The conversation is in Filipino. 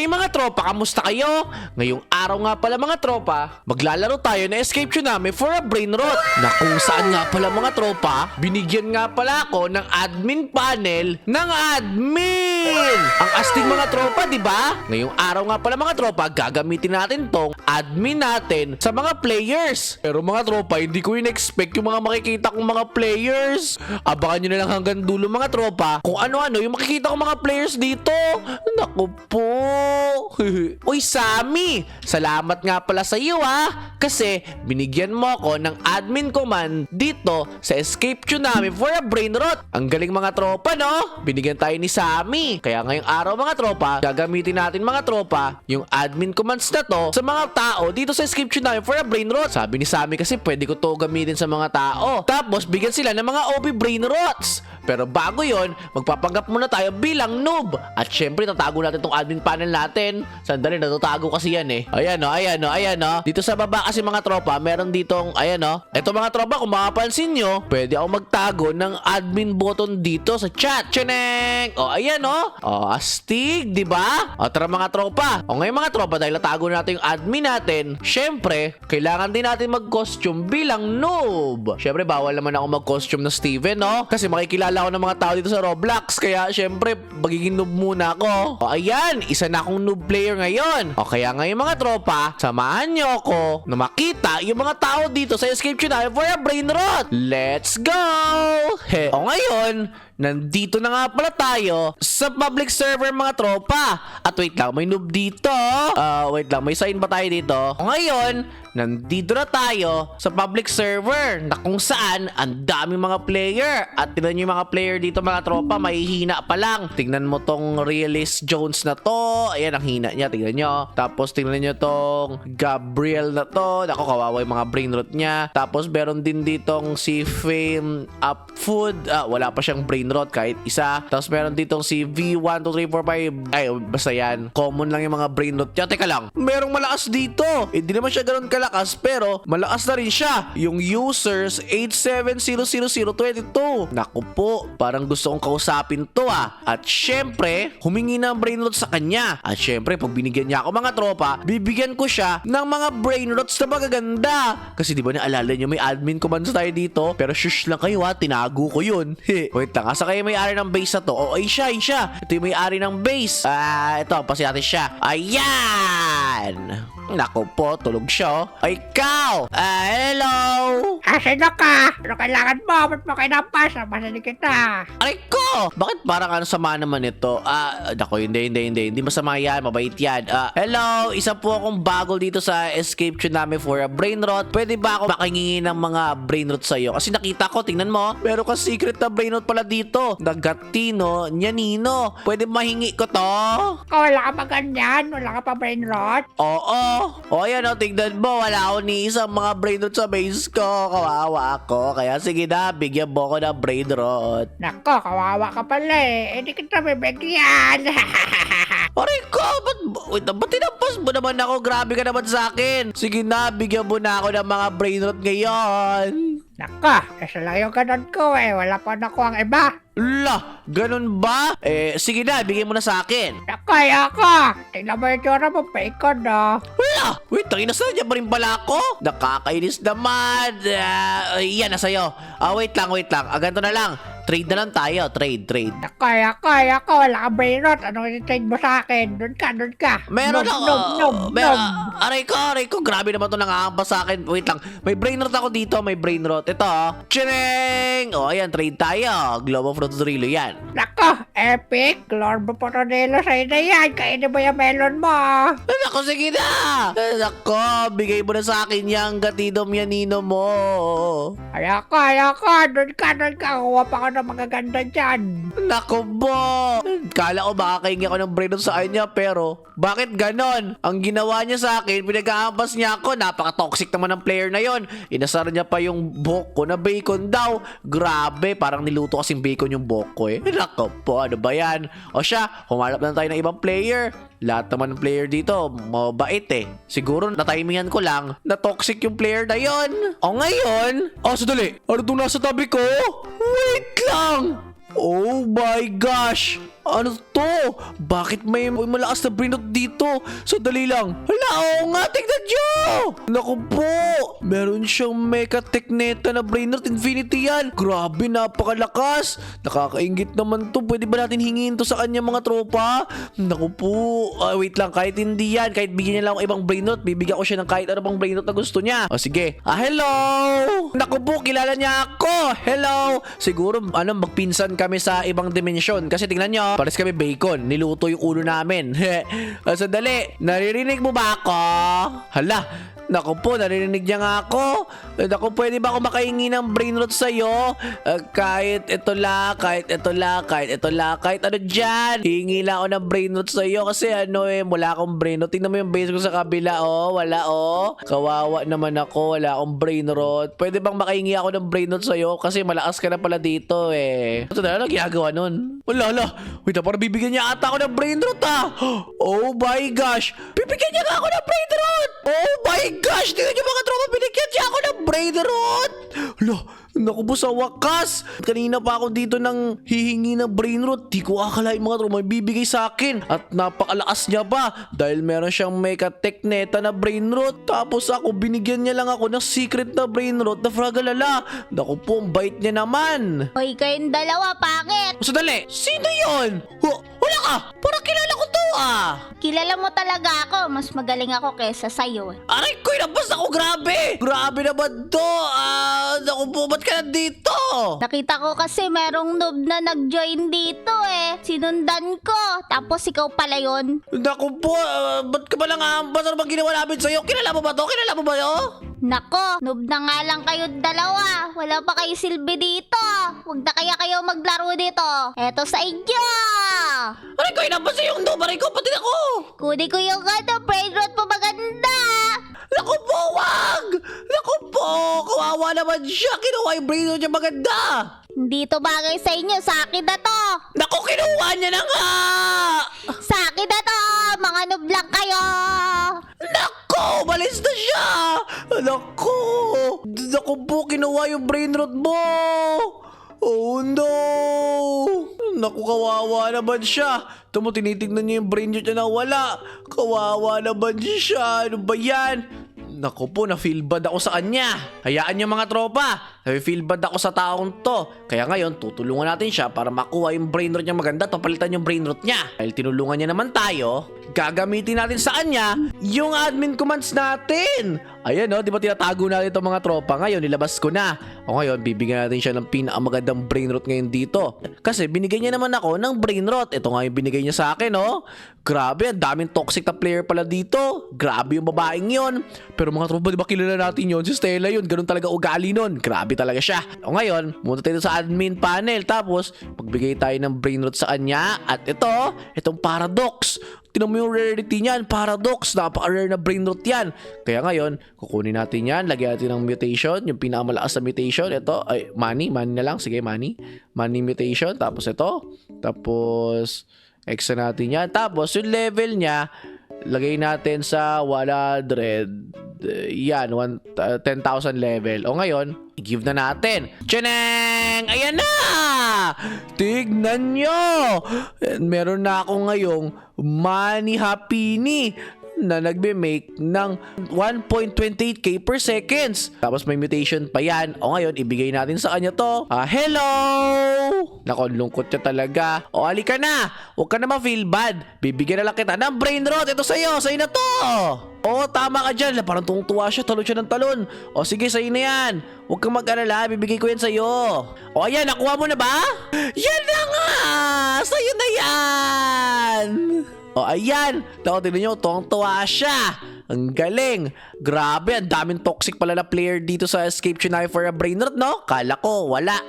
Hey mga tropa, kamusta kayo? Ngayong araw nga pala mga tropa, maglalaro tayo na Escape Tsunami for a Brain Rot. Na kung saan nga pala mga tropa, binigyan nga pala ako ng admin panel ng admin. Ang astig mga tropa, di ba? Ngayong araw nga pala mga tropa, gagamitin natin tong admin natin sa mga players. Pero mga tropa, hindi ko in-expect yung mga makikita kong mga players. Abangan nyo na lang hanggang dulo mga tropa kung ano-ano yung makikita kong mga players dito. Naku po. Uy Sammy, salamat nga pala sa iyo kasi binigyan mo ako ng admin command dito sa Escape Tsunami for a Brain Rot. Ang galing mga tropa, no? Binigyan tayo ni Sammy. Kaya ngayong araw mga tropa, gagamitin natin mga tropa yung admin commands na to sa mga tao dito sa Escape Tsunami for a Brain Rot. Sabi ni Sammy kasi pwede ko to gamitin sa mga tao. Tapos bigyan sila ng mga OP Brain Rots. Pero bago yon, magpapanggap muna tayo bilang noob. At syempre, tatago natin tong admin panel natin. Sandali, natatago kasi yan eh. Ayan o, ayan o, ayan o. Dito sa baba kasi mga tropa, meron ditong, ayan o. Ito mga tropa, kung makapansin nyo, pwede ako magtago ng admin button dito sa chat. Tcheneng! O, ayan o. O, astig, di ba? O, tara mga tropa. O, ngayon mga tropa, dahil natago natin yung admin natin, syempre, kailangan din natin mag-costume bilang noob. Syempre, bawal naman ako mag-costume na Steven, no? Kasi makikilala ako ng mga tao dito sa Roblox. Kaya syempre, magiging noob muna ako. O ayan, isa na akong noob player ngayon. O kaya ngayon mga tropa, samahan nyo ako na makita yung mga tao dito sa Escape Tsunami for a Brain Rot. Let's go! O ngayon, nandito na nga pala tayo sa public server mga tropa. At wait lang, may noob dito. Wait lang, may sign ba tayo dito? O ngayon, nandito na tayo sa public server na kung saan ang daming mga player. At tingnan nyo yung mga player dito mga tropa, mahihina pa lang. Tingnan mo tong Realist Jones na to. Ayan, ang hina niya, tingnan nyo. Tapos tingnan nyo tong Gabriel na to. Naku, kawawa yung mga brain rot niya. Tapos meron din ditong si Fame Up Food. Wala pa siyang brain rot kahit isa. Tapos meron ditong si V12345. Ay, basta yan. Common lang yung mga brain rot niya. Teka lang, merong malakas dito. Hindi naman siya ganun kalakas, pero malakas na rin siya. Yung users 87000022. Naku po, parang gusto kong kausapin to At syempre, humingi ng brain rot sa kanya. At syempre, pag binigyan niya ako mga tropa, bibigyan ko siya ng mga brain rots na magaganda. Kasi di ba naalala niyo may admin commands tayo dito? Pero shush lang kayo tinago ko yun. Wait lang, asa kayo may-ari ng base na to? O ay siya, Ito yung may-ari ng base. Ito, pasi natin siya. Ayan! Naku po, tulog siya. Ay, ikaw! Hello! Sino ka? Ano kailangan mo? Ba't mo kinampas? Masali kita. Aray ko! Bakit parang sama naman ito? Naku, hindi masama yan, mabait yan. Hello! Isa po akong bago dito sa Escape Tsunami for a Brain Rot. Pwede ba ako makingi ng mga brain rot sa'yo? Kasi nakita ko, tingnan mo, meron ka secret na brain rot pala dito. Nagatino, Nyanino. Pwede mahingi ko to? Wala ka pa ganyan? Wala ka pa brain rot? Oo. O ayan tignan mo, wala ako ni isang mga brain rot sa base ko. Kawawa ako. Kaya sige na, bigyan mo ko ng brain rot. Nako, kawawa ka pala eh. Hindi kita bibigyan. Aray ko, ba't tinampas mo naman ako? Grabe ka naman sa akin. Sige na, bigyan mo na ako ng mga brain rot ngayon. Nako, isa lang yung ganun ko eh. Wala pa na ko ang iba. La, ganun ba? Sige na, bigyan mo na sa akin. Nako, ayoko. Tingnan mo yung tsura mo, bacon no. Wala! Wait, tangina saan niya pa rin pala ako? Nakakainis naman. Yan, nasa'yo. Wait lang. Ganito na lang. Trade na lang tayo. Trade. Nako, ayoko. Wala ka brain rot. Ano i-trade mo sa akin? Doon ka. Meron Nom. Aray ko. Grabe naman ito nangahampas sa akin. Wait lang. May brain rot ako dito. May brain rot. Ito. Tcheneng! Ayan. Trade tayo. Globe of Rotodrilo yan. Nako, epic. Glorbo Potodelo sa'yo na yan. Kainin mo yung melon mo. Nako, sige na. Nako, bigay mo na sa akin yung gatidom yanino mo. Ayoko. Doon ka. Kuha pa ako ng magaganda dyan. Nako bo. Kala ko makakahingi ako ng brain rot sa kanya, pero bakit ganon? Ang ginawa niya sa akin, pinag-aampas niya ako. Napaka-toxic naman ng player na yon. Inasar niya pa yung buhok ko na bacon daw. Grabe, parang niluto kasing bacon yung buhok ko eh. Nako po, ano ba yan? O siya, humalap na tayo ng ibang player. Lahat naman ng player dito, mabait eh. Siguro natimingan ko lang na toxic yung player na yon. O ngayon, sandali. Ano itong nasa tabi ko? Wait lang! Oh my gosh! Ano to? Bakit may malakas na brain rot dito? Sandali lang. Hala, oo nga, tignan nyo! Naku po! Meron siyang Mecha Techneta na brain rot. Infinity yan. Grabe, napakalakas. Nakakaingit naman to. Pwede ba natin hingin to sa kanya mga tropa? Naku po. Wait lang, kahit hindi yan. Kahit bigyan niya lang ako ibang brain rot, bibigyan ko siya ng kahit ano pang brain rot na gusto niya. O sige. Hello! Naku po, kilala niya ako. Hello! Siguro, magpinsan kami sa ibang dimensyon. Kasi tingnan nyo, pares kami bacon. Niluto yung ulo namin. Sandali, naririnig mo ba ako? Hala, naku po, naririnig niya nga ako. Naku, pwede ba ako makahingi ng brain rot sa'yo? Kahit ito lang, kahit ito lang, kahit ito lang, kahit ano dyan. Hingi lang ako ng brain rot sa'yo kasi wala akong brain rot. Tingnan mo yung base ko sa kabila, wala, Kawawa naman ako, wala akong brain rot. Pwede bang makahingi ako ng brain rot sa'yo? Kasi malakas ka na pala dito, Ito na lang ginagawa nun. Wala. Wait, parang bibigyan niya ata ako ng brain rot, Oh my gosh. Bibigyan niya nga ako ng brain rot. Oh my gosh. Tingnan niyo mga tropa, binigyan niya ako ng brain rot. Hala, naku po sa wakas. Kanina pa ako dito nang hihingi ng brain rot. Di ko akalain mga tropa may bibigay sa akin. At napakalakas niya pa. Dahil meron siyang Mecha Techneta na brain rot. Tapos ako, binigyan niya lang ako ng secret na brain rot na Fragalala. Naku po, ang bait niya naman. Hoy, kayong dalawa, pangit! Sandali, sino yun? Wala ka, parang kilala ko to Kilala mo talaga ako. Mas magaling ako kesa sa'yo. Aray ko, inabas ako, grabe! Grabe naman to! Naku po, ba't ka nandito? Nakita ko kasi merong noob na nag-join dito Sinundan ko. Tapos ikaw pala yun. Naku po, ba't ka ba lang ambas? Ano bang ginawa namin sa'yo? Kilala mo ba to? Kilala mo ba yo? Nako, noob na nga lang kayo dalawa. Wala pa kayo silbi dito. Huwag na kaya kayo maglaro dito. Eto sa inyo. Aray ko, inabas yung numaray ko, pati ako! Kunin ko yung brain rot mo maganda. Naku po, wag! Naku po, kawawa naman siya. Kinuha yung brain niya maganda. Hindi to bagay sa inyo. Sa akin na to. Naku, kinuha niya na nga! Sa akin na to. Mga noob lang kayo. Naku, malis na siya! Naku! Naku po, kinuha yung brain rot mo! Oh no! Naku, kawawa naman siya. Tamo, tinitignan niya yung brain rot niya na wala. Kawawa naman siya. Ano ba yan? Naku po, na-feel bad ako sa kanya. Hayaan niyo mga tropa. Na-feel bad ako sa taong to. Kaya ngayon, tutulungan natin siya para makuha yung brain rot niya maganda at papalitan yung brain rot niya. Dahil tinulungan niya naman tayo, gagamitin natin sa kanya yung admin commands natin. Ayan di ba tinatago natin itong mga tropa? Ngayon, nilabas ko na. O ngayon, bibigyan natin siya ng pinakamagandang brain rot ngayon dito. Kasi binigay niya naman ako ng brain rot. Ito nga yung binigay niya sa akin, Grabe, ang daming toxic na player pala dito. Grabe yung babaeng yon. Pero mga tropa, di ba kilala natin yon? Si Stella yun, ganun talaga ugali nun. Grabe talaga siya. O ngayon, munta tayo sa admin panel. Tapos, magbigay tayo ng brain rot sa kanya. At itong Paradox. Tinan mo yung rarity niyan, Paradox. Napaka-rare na brain rot yan. Kaya ngayon, kukunin natin yan. Lagyan natin ng mutation. Yung pinakamalakas na mutation. Ito, ay, money na lang. Sige, money. Money mutation. Tapos ito. Tapos, extra natin yan. Tapos, yung level niya, lagay natin sa 100. Yan, 10,000 level. O ngayon, i-give na natin. Tchaneng! Ayan na! Tignan nyo! Meron na ako ngayong Money Happini na nagbe-make ng 1.28k per seconds. Tapos may mutation pa yan. O ngayon, ibigay natin sa kanya to. Hello! Nako, lungkot niya talaga. O, halika na. Huwag ka na ma-feel bad. Bibigyan na lang kita ng brain rot. Ito sa'yo. Sa'yo na to. O, tama ka dyan. Parang tungtuwa siya. Talon siya ng talon. O, sige, sa'yo na yan. Huwag kang mag-alala. Bibigay ko yan sa'yo. O, ayan. Nakuha mo na ba? Yan na nga! Sa'yo na yan! O, ayan. Tignan nyo, tuwang-tuwa siya. Ang galing. Grabe, ang daming toxic pala na player dito sa Escape Tonight for a Brain Rot, no? Kala ko, wala.